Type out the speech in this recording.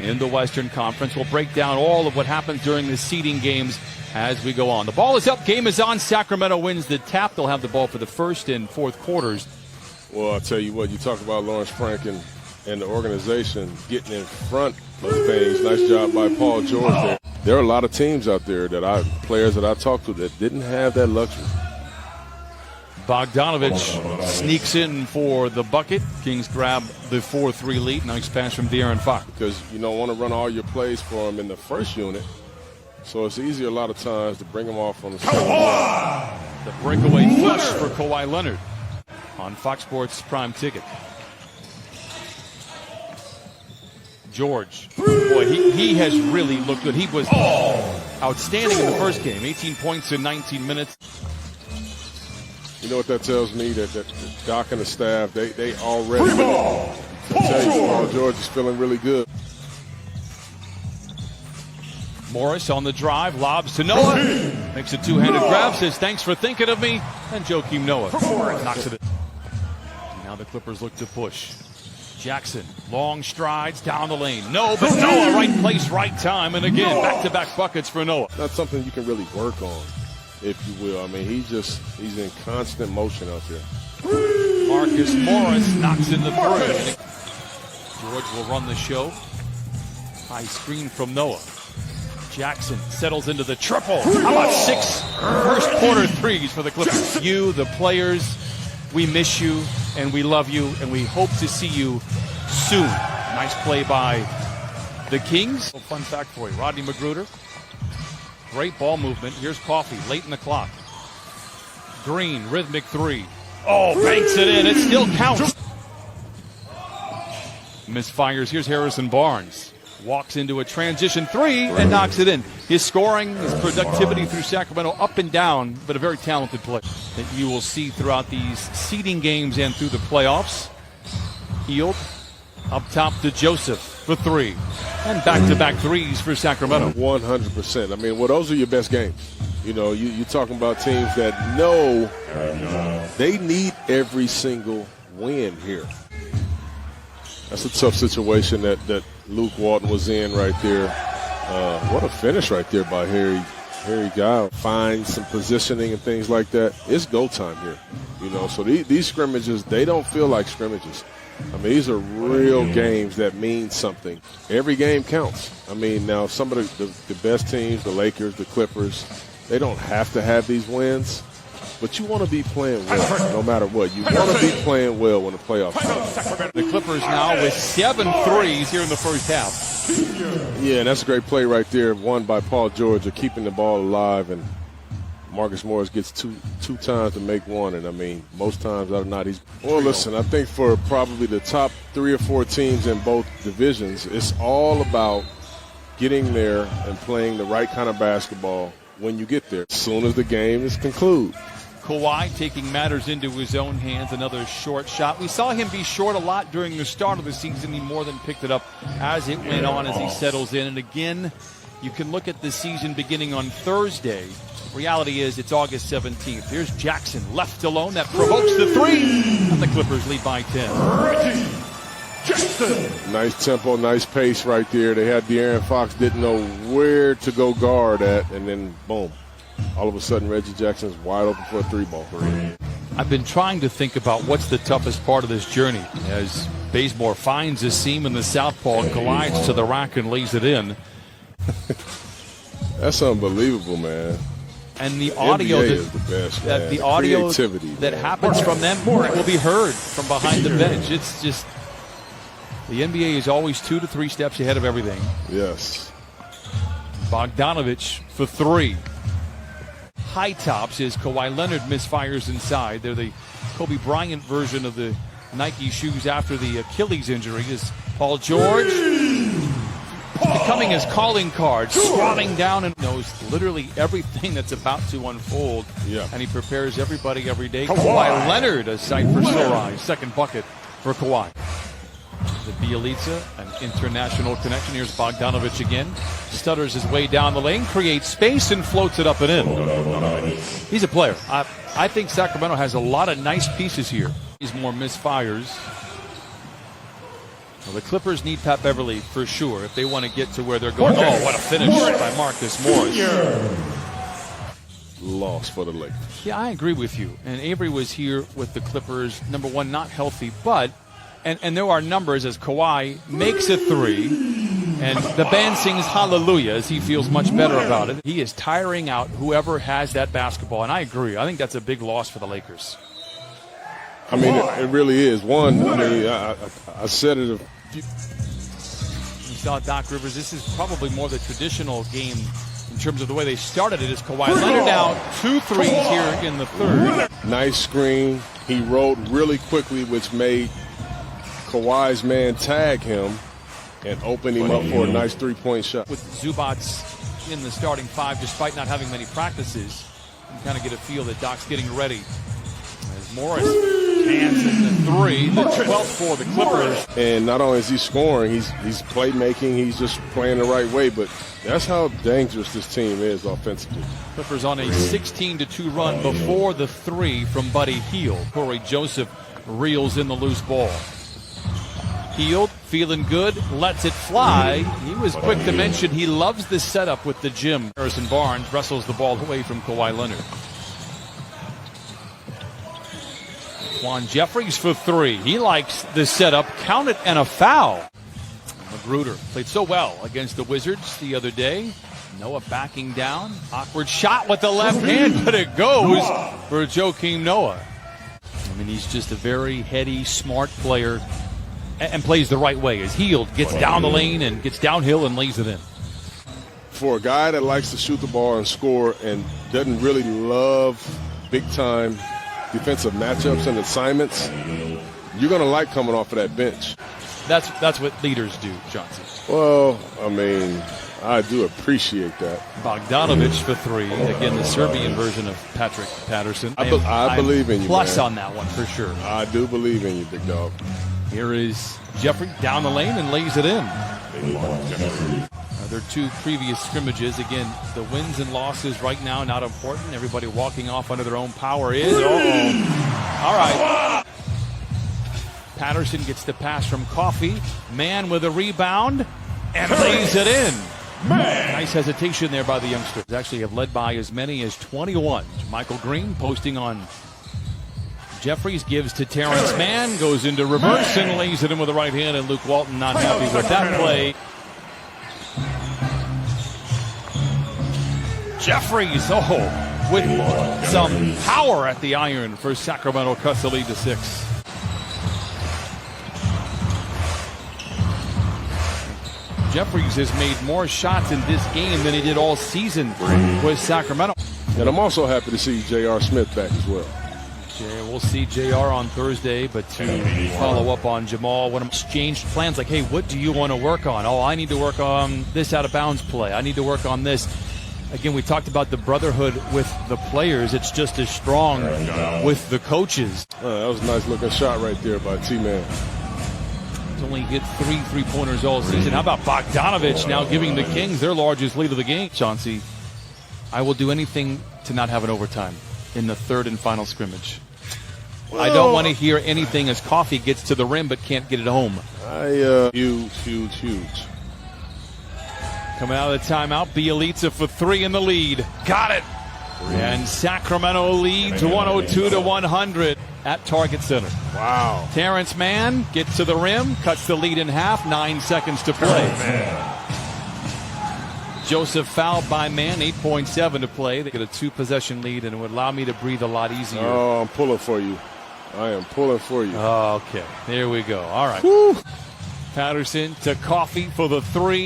in the Western Conference. We'll break down all of what happens during the seeding games as we go on. The ball is up. Game is on. Sacramento wins the tap. They'll have the ball for the first and fourth quarters. Well, I'll tell you what, you talk about Lawrence Frank and the organization getting in front of things. Nice job by Paul George there. There are a lot of teams out there players that I talked to that didn't have that luxury. Bogdanovich sneaks in for the bucket. Kings grab the 4-3 lead. Nice pass from De'Aaron Fox. Because you don't want to run all your plays for him in the first unit. So it's easier a lot of times to bring him off on the second. The breakaway flush for Kawhi Leonard on Fox Sports Prime Ticket. George, boy, he has really looked good. He was outstanding in the first game. 18 points in 19 minutes. You know what that tells me? That Doc and the staff, they already tell you Paul George is feeling really good. Morris on the drive, lobs to Noah. Makes a two-handed grab, says thanks for thinking of me. And Joakim Noah knocks it in. Now the Clippers look to push. Jackson, long strides down the lane. No, but Noah, right place, right time. And again, back-to-back buckets for Noah. Not something you can really work on, if you will. I mean, he's in constant motion out there. Marcus Morris knocks in the three. George will run the show. High screen from Noah. Jackson settles into the triple. How about 6 first quarter threes for the Clippers? You, the players, we miss you and we love you and we hope to see you soon. Nice play by the Kings. A fun fact for you, Rodney Magruder. Great ball movement. Here's Coffey late in the clock. Green, rhythmic three. Oh, banks it in. It still counts. Misfires. Here's Harrison Barnes. Walks into a transition three and knocks it in. His scoring, his productivity through Sacramento up and down, but a very talented player that you will see throughout these seeding games and through the playoffs. Healed up top to Joseph for three. And back-to-back threes for Sacramento. 100%. I mean, well, those are your best games. You know, you're talking about teams that know they need every single win here. That's a tough situation that Luke Walton was in right there. What a finish right there by Harry Guy. Find some positioning and things like that. It's go time here. You know, so these scrimmages, they don't feel like scrimmages. I mean, these are real games that mean something. Every game counts. I mean, now some of the best teams, the Lakers, the Clippers, they don't have to have these wins. But you want to be playing well no matter what. You want to be playing well when the playoffs come. The Clippers now with 7 threes here in the first half. Yeah, and that's a great play right there. One by Paul George of keeping the ball alive. And Marcus Morris gets two times to make one. And, I mean, most times out of not, he's – well, listen, I think for probably the top 3 or 4 teams in both divisions, it's all about getting there and playing the right kind of basketball when you get there, as soon as the game is concluded. Kawhi taking matters into his own hands, another short shot. We saw him be short a lot during the start of the season. He more than picked it up as it went on, as he settles in. And again, you can look at the season beginning on Thursday. Reality is it's August 17th. Here's Jackson left alone. That provokes the three. And the Clippers lead by 10. Jackson. Nice tempo, nice pace right there. They had De'Aaron Fox, didn't know where to go guard at, and then boom. All of a sudden, Reggie Jackson's wide open for a 3-ball. I've been trying to think about what's the toughest part of this journey as Bazemore finds a seam in the southpaw, collides to the rack and lays it in. That's unbelievable, man. And the audio is the best, man. The audio creativity that happens from them will be heard from behind the bench. It's just the NBA is always 2 to 3 steps ahead of everything. Yes. Bogdanovich for 3. High tops as Kawhi Leonard misfires inside. They're the Kobe Bryant version of the Nike shoes after the Achilles injury. Is Paul George becoming his calling card, squatting down and knows literally everything that's about to unfold. Yeah. And he prepares everybody every day. Kawhi Leonard, a sight for sore eyes. Second bucket for Kawhi. The Bielitsa, an international connection. Here's Bogdanovich again. Stutters his way down the lane, creates space, and floats it up and in. He's a player. I think Sacramento has a lot of nice pieces here. He's more misfires. Well, the Clippers need Pat Beverly for sure if they want to get to where they're going. Oh, what a finish by Marcus Morris. Loss for the Lakers. Yeah, I agree with you. And Avery was here with the Clippers, number one, not healthy, but, and there are numbers as Kawhi makes a three, and the band sings hallelujah as he feels much better about it. He is tiring out whoever has that basketball, and I agree. I think that's a big loss for the Lakers. I mean, it really is. One, I mean, I said it. You saw Doc Rivers. This is probably more the traditional game in terms of the way they started it. Is Kawhi Leonard now 2 threes here in the third. Nice screen. He rode really quickly, which made Kawhi's man tag him and open him up for a nice three-point shot. With Zubac in the starting five, despite not having many practices, you kind of get a feel that Doc's getting ready. As Morris hands in the three, the 12th for the Clippers. And not only is he scoring, he's playmaking, he's just playing the right way, but that's how dangerous this team is offensively. Clippers on a 16-2 run before the three from Buddy Hield. Corey Joseph reels in the loose ball. Hield feeling good, lets it fly. He was quick to mention he loves the setup with the gym. Harrison Barnes wrestles the ball away from Kawhi Leonard. Juan Jeffries for three. He likes the setup. Count it and a foul. Magruder played so well against the Wizards the other day. Noah backing down. Awkward shot with the left hand, but it goes for Joakim Noah. I mean, he's just a very heady, smart player and plays the right way as Hield gets down the lane and gets downhill and lays it in. For a guy that likes to shoot the ball and score and doesn't really love big-time defensive matchups and assignments, you're going to like coming off of that bench. That's what leaders do, Johnson. Well, I mean, I do appreciate that. Bogdanovic for three. Again, the Serbian version of Patrick Patterson. I believe in you, plus man. on that one for sure. I do believe in you, big dog. Here is Jeffrey down the lane and lays it in. Their two previous scrimmages. Again, the wins and losses right now not important. Everybody walking off under their own power is. All right. Patterson gets the pass from Coffey. Man with a rebound and lays it in. Nice hesitation there by the youngsters. Actually have led by as many as 21. Michael Green posting on Jeffries, gives to Terrence Mann, goes into reverse and lays it in with the right hand, and Luke Walton not happy with that play. Jeffries, with some power at the iron for Sacramento, cuts the lead to 6. Jeffries has made more shots in this game than he did all season with Sacramento. And I'm also happy to see J.R. Smith back as well. We'll see JR on Thursday, but to follow up on Jamal, when exchanged plans like, hey, what do you want to work on? Oh, I need to work on this out of bounds play. I need to work on this. Again, we talked about the brotherhood with the players. It's just as strong with the coaches. That was a nice looking shot right there by T-Man. He's only hit 3 3-pointers all season. How about Bogdanovic now giving the Kings their largest lead of the game? Chauncey, I will do anything to not have an overtime in the third and final scrimmage. Well, I don't want to hear anything as Coffey gets to the rim but can't get it home. Huge. Coming out of the timeout, Bielitsa for 3 in the lead. Got it. And Sacramento leads 102-100 at Target Center. Wow. Terrence Mann gets to the rim, cuts the lead in half, 9 seconds to play. Joseph fouled by Mann, 8.7 to play. They get a 2-possession lead, and it would allow me to breathe a lot easier. Oh, I'm pulling for you. I am pulling for you. Okay, there we go. All right. Woo. Patterson to Coffey for the 3.